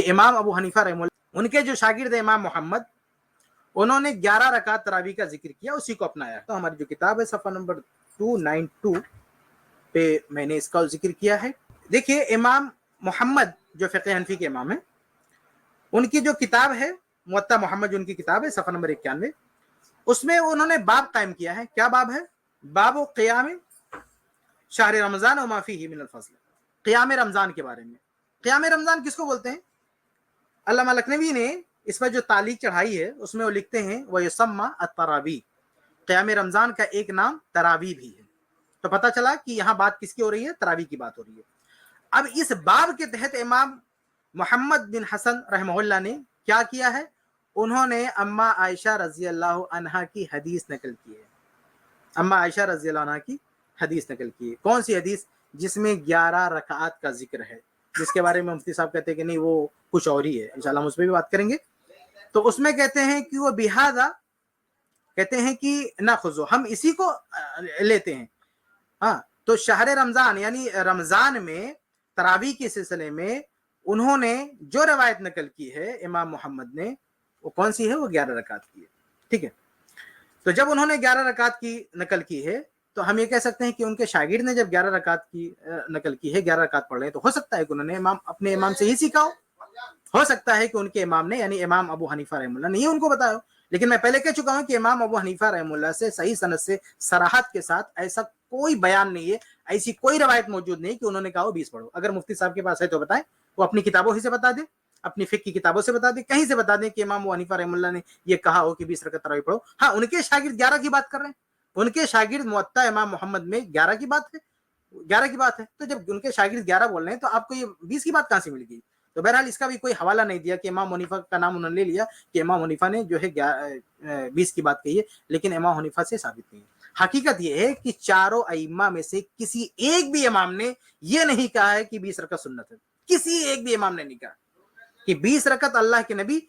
کہ امام ابو حنیفہ رحمہ اللہ ان کے جو شاگرد امام محمد انہوں نے 11 رکعت تراویح کا ذکر کیا, اسی کو اپنایا. تو ہماری جو کتاب ہے صفحہ نمبر 292 پہ میں نے اس کا ذکر کیا ہے. دیکھیے امام محمد جو فقہ حنفی کے امام ہیں, ان کی جو کتاب ہے موطا محمد, جو ان کی کتاب ہے صفحہ نمبر 91, اس میں انہوں نے باب قائم کیا ہے. کیا باب ہے؟ باب قیام شہر رمضان وما فیہ من الفضل, قیام رمضان کے بارے میں. قیام رمضان کس کو بولتے ہیں؟ علامہ لکھنوی نے اس پر جو تعلیق چڑھائی ہے اس میں وہ لکھتے ہیں وَيُسَمَّى التراویح, قیام رمضان کا ایک نام تراویح بھی ہے. تو پتہ چلا کہ یہاں بات کس کی ہو رہی ہے؟ تراویح کی بات ہو رہی ہے. اب اس باب کے تحت امام محمد بن حسن رحمہ اللہ نے کیا کیا ہے؟ انہوں نے اما عائشہ رضی اللہ عنہا کی حدیث نقل کی ہے. اما عائشہ رضی اللہ عنہا کی حدیث نقل کی ہے. کون سی حدیث؟ جس میں 11 رکعات کا ذکر ہے, جس کے بارے میں مفتی صاحب کہتے ہیں کہ نہیں وہ کچھ اور ہی ہے. انشاءاللہ ہم اس پہ بھی بات کریں گے. تو اس میں کہتے ہیں کہ وہ بہذا, کہتے ہیں کہ ناخذو, ہم اسی کو لیتے ہیں. ہاں, تو شہر رمضان یعنی رمضان میں تراویح کے سلسلے میں انہوں نے جو روایت نقل کی ہے امام محمد نے, وہ کون سی ہے؟ وہ 11 رکعت کی ہے. ٹھیک ہے. تو جب انہوں نے 11 رکعت کی نقل کی ہے تو ہم یہ کہہ سکتے ہیں کہ ان کے شاگرد نے جب 11 رکعت کی نقل کی ہے, 11 رکعت پڑھ رہے ہیں, تو ہو سکتا ہے کہ انہوں نے اپنے امام سے ہی سیکھا ہو سکتا ہے کہ ان کے امام نے یعنی امام ابو حنیفہ رحمہ اللہ نے یہ ان کو بتایا ہو. لیکن میں پہلے کہہ چکا ہوں کہ امام ابو حنیفہ رحمہ اللہ سے صحیح سند سے صراحت کے ساتھ ایسا کوئی بیان نہیں ہے, ایسی کوئی روایت موجود نہیں کہ انہوں نے کہا وہ 20 پڑھو. اگر مفتی صاحب کے پاس ہے تو بتائیں, وہ اپنی کتابوں ہی سے بتا دیں, اپنی فقہ کی کتابوں سے بتا دیں, کہیں سے بتا دیں کہ امام ابو حنیفہ رحمہ اللہ نے یہ کہا ہو کہ 20 رکعت تراویح پڑھو. ہاں, ان کے شاگرد 11 کی بات کر رہے ہیں, ان کے شاگرد موطا امام محمد میں 11 کی بات ہے, 11 کی بات ہے. تو جب ان کے شاگرد 11 بول رہے ہیں تو آپ کو یہ 20 کی بات کہاں سے مل گئی؟ تو بہرحال اس کا بھی کوئی حوالہ نہیں دیا کہ امام حنیفہ کا نام انہوں نے لے لیا کہ امام حنیفہ نے جو ہے 20 کی بات کہی ہے, لیکن امام حنیفہ سے ثابت نہیں ہے. حقیقت یہ ہے کہ چاروں ائمہ میں سے کسی ایک بھی امام نے یہ نہیں کہا ہے کہ 20 رکعت سنت ہے. کسی ایک بھی امام نے نہیں کہا کہ 20 رکعت اللہ کے نبی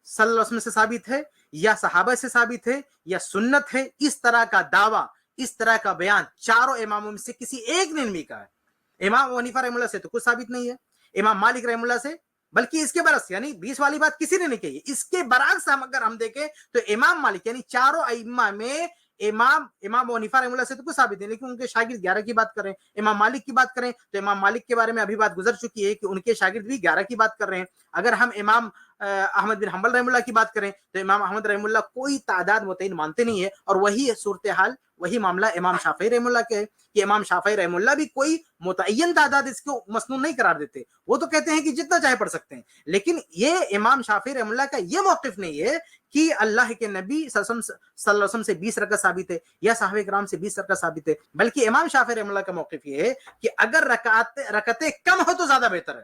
صلی اللہ علیہ وسلم سے ثابت ہے یا صحابہ سے ثابت ہے یا سنت ہے. اس طرح کا دعویٰ, اس طرح کا بیان چاروں اماموں میں سے کسی ایک نے نہیں کہا ہے. امام ابو حنیفہ رحمہ اللہ سے تو کچھ ثابت نہیں ہے, امام مالک رحمہ اللہ سے, بلکہ اس کے برعکس یعنی 20 والی بات کسی نے نہیں کہی. اس کے برعکس اگر ہم دیکھیں تو امام مالک یعنی چاروں ائمہ میں امام ابو حنیفہ رحمہ اللہ سے تو کچھ ثابت نہیں, لیکن ان کے شاگرد 11 کی بات کر رہے ہیں. امام مالک کی بات کریں تو امام مالک کے بارے میں ابھی بات گزر چکی ہے کہ ان کے شاگرد بھی 11 کی بات کر رہے ہیں. اگر ہم امام احمد بن حنبل رحمہ اللہ کی بات کریں تو امام احمد رحمہ اللہ کوئی تعداد متعین مانتے نہیں ہے, اور وہی صورتحال, وہی معاملہ امام شافعی رحمہ اللہ کے ہے کہ امام شافعی رحمہ اللہ بھی کوئی متعین تعداد اس کو مسنون نہیں قرار دیتے. وہ تو کہتے ہیں کہ جتنا چاہے پڑھ سکتے ہیں, لیکن یہ امام شافعی رحمہ اللہ کا یہ موقف نہیں ہے کہ اللہ کے نبی صلی اللہ علیہ وسلم سے 20 رکعت ثابت ہے یا صحابہ کرام سے 20 رکعت ثابت ہے. بلکہ امام شافعی رحمہ اللہ کا موقف یہ ہے کہ اگر رکعتیں کم ہو تو زیادہ بہتر ہے,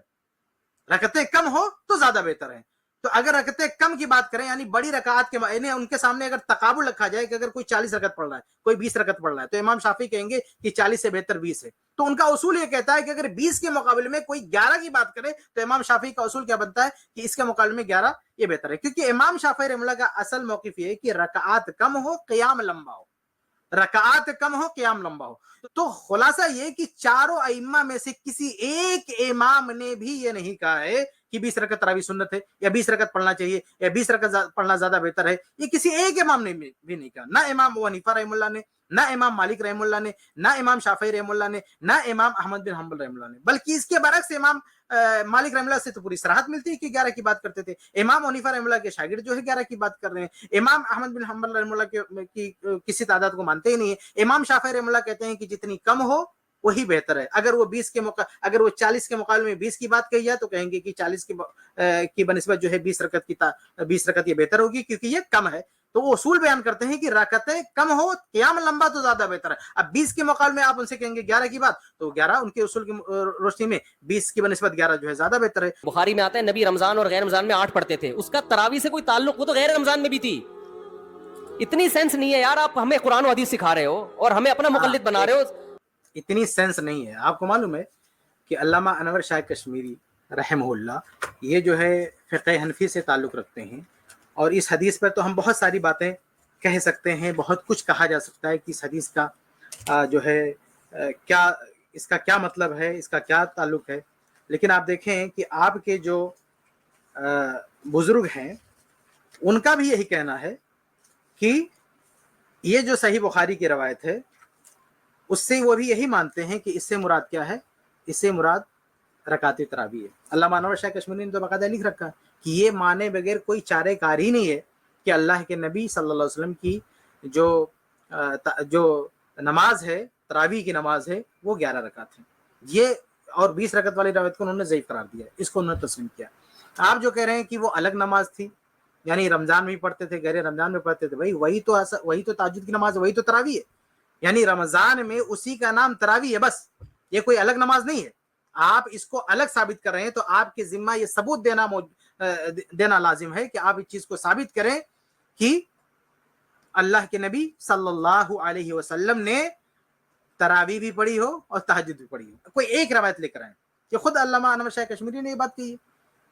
رکعتیں کم ہو تو زیادہ بہتر ہے. تو اگر رکعتیں کم کی بات کریں یعنی بڑی رکعات کے یعنی ان کے سامنے اگر تقابل رکھا جائے کہ اگر کوئی 40 رکعت پڑھ رہا ہے, کوئی 20 رکعت پڑھ رہا ہے, تو امام شافعی کہیں گے کہ 40 سے بہتر 20 ہے. تو ان کا اصول یہ کہتا ہے کہ اگر 20 کے مقابلے میں کوئی 11 کی بات کرے تو امام شافعی کا اصول کیا بنتا ہے کہ اس کے مقابلے میں 11 یہ بہتر ہے. کیونکہ امام شافعی رحمہ اللہ کا اصل موقف یہ ہے کہ رکعات کم ہو قیام لمبا ہو, رکعات کم ہو قیام لمبا ہو. تو خلاصہ یہ کہ چاروں ائمہ میں سے کسی ایک امام نے بھی یہ نہیں کہا ہے کہ 20 رکعت تراویح سنت ہے یا 20 رکعت پڑھنا چاہیے یا 20 رکعت پڑھنا زیادہ بہتر ہے. یہ کسی ایک امام نے بھی نہیں کہا, نہ امام ابو حنیفہ رحمہ اللہ نے, نہ امام مالک رحمہ اللہ نے, نہ امام شافعی رحمہ اللہ نے, نہ امام احمد بن حنبل رحمہ اللہ نے. بلکہ اس کے برعکس امام مالک رحمہ اللہ سے تو پوری صراحت ملتی ہے کہ 11 کی بات کرتے تھے. امام حنیفہ رحمہ اللہ کے شاگرد جو ہے 11 کی بات کر رہے ہیں. امام احمد بن حنبل رحمہ اللہ کی کسی تعداد کو مانتے ہی نہیں ہے. امام شافعی رحمہ اللہ کہتے ہیں کہ جتنی کم ہو وہی بہتر ہے. اگر وہ اگر وہ 40 کے مقابلے میں 20 کی بات کہی جائے تو کہیں گے کہ 40 کی بنسبت جو ہے 20 رکعت یہ بہتر ہوگی کیونکہ یہ کم ہے. تو وہ اصول بیان کرتے ہیں کہ رکعتیں کم ہو قیام لمبا تو زیادہ بہتر ہے. اب 20 کے مقابلے میں آپ ان سے کہیں گے 11 کی بات, تو 11 ان کے اصول کی روشنی میں 20 کی بنسبت 11 جو ہے زیادہ بہتر ہے. بخاری میں آتا ہے نبی رمضان اور غیر رمضان میں 8 پڑھتے تھے, اس کا تراویح سے کوئی تعلق, وہ تو غیر رمضان میں بھی تھی. اتنی سینس نہیں ہے یار, آپ ہمیں قرآن و حدیث سکھا رہے ہو اور ہمیں اپنا مقلد بنا رہے ہو. اتنی سینس نہیں ہے. آپ کو معلوم ہے کہ علامہ انور شاہ کشمیری رحمہ اللہ یہ جو ہے فقہ حنفی سے تعلق رکھتے ہیں, اور اس حدیث پر تو ہم بہت ساری باتیں کہہ سکتے ہیں, بہت کچھ کہا جا سکتا ہے کہ اس حدیث کا جو ہے کیا, اس کا کیا مطلب ہے, اس کا کیا تعلق ہے. لیکن آپ دیکھیں کہ آپ کے جو बुजुर्ग हैं उनका भी यही कहना है कि ये जो सही बुखारी की रवायत है उससे वो भी यही मानते हैं कि इससे मुराद क्या है, इससे मुराद रकात तरावी है। अल्लामा अनवर शाह कश्मीरी ने तो बाकायदा लिख रखा है कि ये माने बगैर कोई चारे कार ही नहीं है कि अल्लाह के नबी सल्लल्लाहु अलैहि वसल्लम की जो नमाज है, तरावी की नमाज है, वो 11 रकात है। ये और 20 रकात वाली रवायत को उन्होंने ज़ईफ़ करार दिया, इसको उन्होंने तस्लीम किया। आप जो कह रहे हैं कि वो अलग नमाज थी, यानी रमजान में पढ़ते थे, गैर रमजान में पढ़ते थे, भाई वही तो तहज्जुद की नमाज है, वही तो तरावी है। यानी रमजान में उसी का नाम तरावी है, बस ये कोई अलग नमाज नहीं है। आप इसको अलग साबित कर रहे हैं तो आपके जिम्मा ये सबूत देना लाजिम है कि आप इस चीज को साबित करें कि अल्लाह के नबी सल्लल्लाहु अलैहि वसल्लम ने तरावी भी पढ़ी हो और तहज्जुद भी पढ़ी हो। कोई एक रवायत लेकर आए कि खुद अल्लामा अनवर शाह कश्मीरी ने ये बात कही है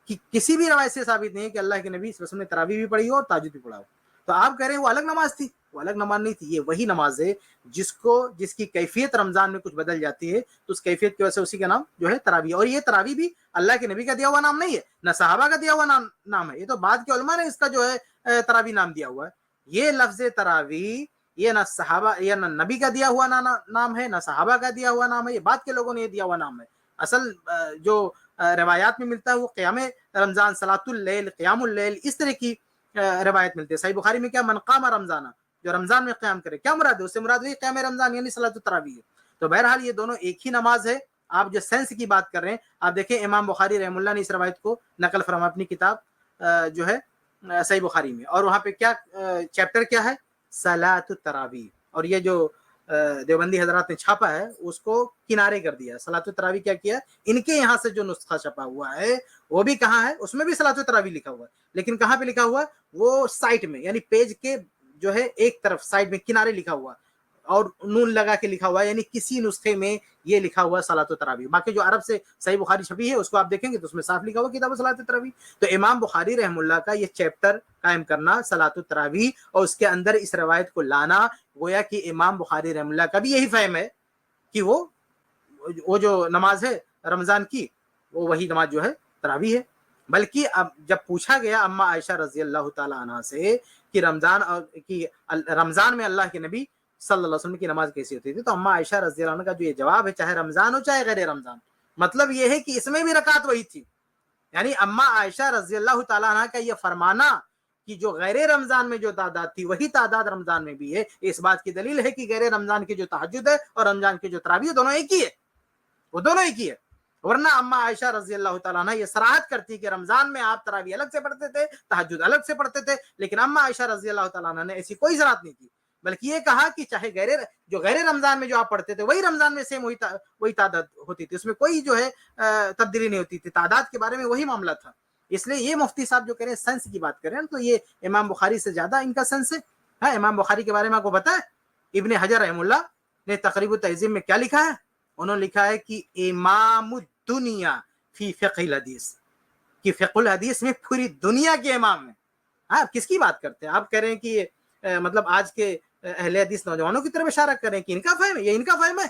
कि किसी भी रवायत से साबित नहीं है कि अल्लाह के नबी सल्लल्लाहु अलैहि वसल्लम ने तरावी भी पढ़ी हो और तहज्जुद भी पढ़ा हो। तो आप कह रहे हैं वो अलग नमाज थी, वो अलग नमाज नहीं थी, ये वही नमाज है जिसकी कैफियत रमजान में कुछ बदल जाती है तो उस कैफियत की वजह से उसी का नाम जो है तरावी। और ये तरावी भी अल्लाह के नबी का दिया हुआ नाम नहीं है, न सहाबा का दिया हुआ नाम है, ये तो बाद के उलमा ने इसका जो है तरावी नाम दिया हुआ है। ये लफ्ज तरावी ये न सहाबा या न नबी का दिया हुआ नाम है, न सहाबा का दिया हुआ नाम है, ये बाद के लोगों ने दिया हुआ नाम है। असल जो रवायात में मिलता है वो क़याम रमजान, सलातुल लैल, क़यामुल लैल, इस तरह की रवायत मिलती है। सही बुखारी में क्या मन क़ाम रमजाना, जो रमजान में क़याम करे, क्या मुराद है उससे? मुराद वही क़याम रमजान यानी सलातुत तरावी है। तो बहरहाल ये दोनों एक ही नमाज है। आप जो सेंस की बात कर रहे हैं, आप देखें इमाम बुखारी रहमुल्लाह ने इस रवायत को नकल फरमा अपनी किताब जो है सही बुखारी में, और वहाँ पे क्या चैप्टर क्या है? सलातुत तरावी। और ये जो देवबंदी हजरात ने छापा है उसको किनारे कर दिया। सलातुत तरावी क्या किया, इनके यहाँ से जो नुस्खा छपा हुआ है वो भी कहाँ है, उसमें भी सलातुत तरावी लिखा हुआ है, लेकिन कहाँ पे लिखा हुआ? वो साइड में, यानी पेज के जो है एक तरफ साइड में किनारे लिखा हुआ और नून लगा के लिखा हुआ, यानी किसी नुस्खे में ये लिखा हुआ सलातुत तरावी। बाकी जो अरब से सही बुखारी छपी है उसको आप देखेंगे तो उसमें साफ लिखा हुआ किताब सलातुत तरावी। तो इमाम बुखारी रहमुल्लाह का ये चैप्टर कायम करना सलातुत तरावी और उसके अंदर इस रवायत को लाना, गोया कि इमाम बुखारी रहमुल्लाह का भी यही फहम है कि वो जो नमाज है रमजान की वो वही नमाज जो है तरावी है। बल्कि अब जब पूछा गया अम्मा आयशा रजी अल्लाह ताला अन्हा से कि रमजान में अल्लाह के नबी सल्लल्लाहु अलैहि वसल्लम की नमाज कैसी होती थी, तो अम्मा आयशा रजी अल्लाह अन्हा का जो ये जवाब है, चाहे रमजान हो चाहे गैर रमजान, मतलब ये है कि इसमें भी रकात वही थी। यानी अम्मा आयशा रजी अल्लाह ताला अन्हा का ये फरमाना कि जो गैर रमजान में जो तादाद थी वही तादाद रमजान में भी है, इस बात की दलील है कि गैर रमजान की जो तहज्जुद है और रमजान की जो तरावी है दोनों एक ही है, वो दोनों एक ही है। वरना अम्मा आयशा रजी अल्लाह ताला अन्हा ये सराहत करती कि रमजान में आप तरावी अलग से पढ़ते थे, तहज्जुद अलग से पढ़ते थे, लेकिन अम्मा आयशा रजी अल्लाह ताला अन्हा ने ऐसी कोई सराहत नहीं की, बल्कि ये कहा कि चाहे गैर रमजान में जो आप पढ़ते थे वही रमजान में सेम वही तादाद होती थी, उसमें कोई जो है तब्दीली नहीं होती थी, तादाद के बारे में वही मामला था। इसलिए ये मुफ्ती साहब जो कह रहे हैं सेंस की बात कर रहे हैं, तो ये इमाम बुखारी से ज्यादा इनका सेंस है। हाँ, इमाम बुखारी के बारे में आपको पता है इब्ने हजर रहमुल्लाह ने तक़रीब तहज़ीब में क्या लिखा है? उन्होंने लिखा है कि इमाम दुनिया फी फ़िक़्हिल हदीस, कि फ़िक़्हुल हदीस में पूरी दुनिया के इमाम है। हाँ, किसकी बात करते हैं? आप कह रहे हैं कि मतलब आज के अहले हदीस नौजवानों की तरफ इशारा कर रहे हैं कि इनका फहम है, ये इनका फहम है,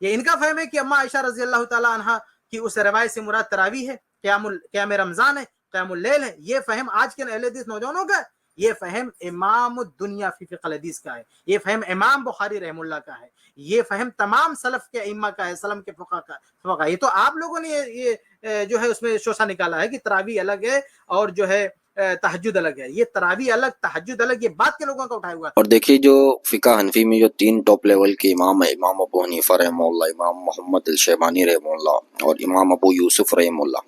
ये इनका फहम है कि अम्मा आयशा रजी अल्लाह ताला अन्हा की उस रवायत से मुराद तरावी है, क़याम रमजान है, क़यामुल लैल है। ये फहम आज के अहले हदीस नौजवानों का है, ये फहम इमाम दुनिया फी फ़िक़्हिल हदीस का है, ये फहम इमाम बुखारी रहमुल्लाह का है, ये फहम तमाम सलफ के इम्मा का है, सलम के फुक़हा का। ये तो आप लोगों ने ये जो है उसमें शोशा निकाला है कि तरावी अलग है और जो है तहज्जुद अलग है। ये तरावी अलग, तहज्जुद अलग, ये बात के लोगों का उठाया हुआ। और देखिए जो फ़िक़्ह हनफी में जो 3 टॉप लेवल के इमाम है, इमाम अबू हनीफा रहमहुल्लाह, इमाम मोहम्मद अल-शैबानी रहमहुल्लाह और इमाम अबू यूसुफ रहमहुल्लाह,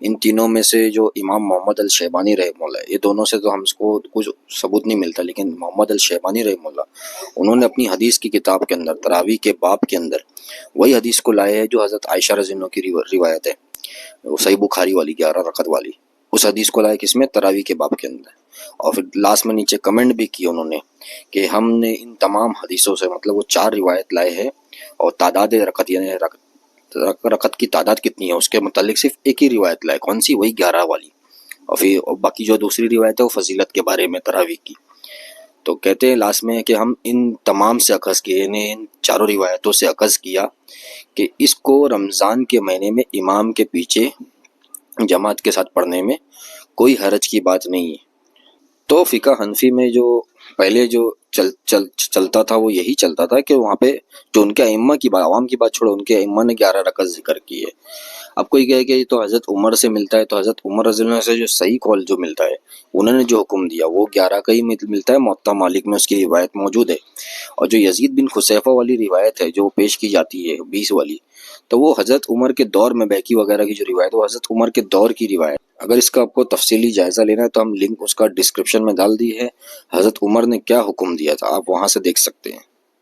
इन तीनों में से जो इमाम मोहम्मद अल-शैबानी रहमहुल्लाह, ये दोनों से तो हमको कुछ सबूत नहीं मिलता, लेकिन मोहम्मद अल-शैबानी रहमहुल्लाह उन्होंने अपनी हदीस की किताब के अंदर तरावी के बाब के अंदर वही हदीस को लाए हैं जो हज़रत आयशा रज़ी अल्लाह की रिवायत है, वो सही बुखारी वाली 11 रकत वाली, उस हदीस को लाए किसमें? तरावी के बाब के अंदर। और फिर लास्ट में नीचे कमेंट भी किए उन्होंने कि हमने इन तमाम हदीसों से, मतलब वो 4 रिवायत लाए हैं और तादाद रकत यानी रकत की तादाद कितनी है उसके मुतालिक सिर्फ एक ही रिवायत लाए, कौन सी? वही 11 वाली। और फिर बाकी जो दूसरी रिवायत है वो फजीलत के बारे में तरावी की। तो कहते हैं लास्ट में कि हम इन तमाम से अखज़ किए, इन चारों रिवायतों से अखज़ किया कि इसको रमज़ान के महीने में इमाम के पीछे जमात के साथ पढ़ने में कोई हरज की बात नहीं है। तो फ़िक़्ह हनफी में जो पहले जो चलता था वो यही चलता था कि वहाँ पे जो उनके अइम्मा की बात, आवाम की बात छोड़ो, उनके अइम्मा ने 11 रकात जिक्र की है। अब कोई कहे कि ये तो हज़रत उमर से मिलता है, तो हज़रत उमर रज़ियल्लाहु अन्हु से जो सही कौल जो मिलता है, उन्होंने जो हुक्म दिया वो 11 का ही मिलता है। मुअत्ता मालिक में उसकी रिवायत मौजूद है। और जो यजीद बिन खुसैफा वाली रिवायत है जो पेश की जाती है 20 वाली, तो वो हज़रत उमर के दौर में बैकी वगैरह की जो रिवायत है वो हज़रत उमर के दौर की रिवायत। अगर इसका आपको तफसीली जायज़ा लेना है तो हम लिंक उसका डिस्क्रिप्शन में डाल दी है। हज़रत उमर ने क्या हुक्म दिया था आप वहाँ से देख सकते हैं।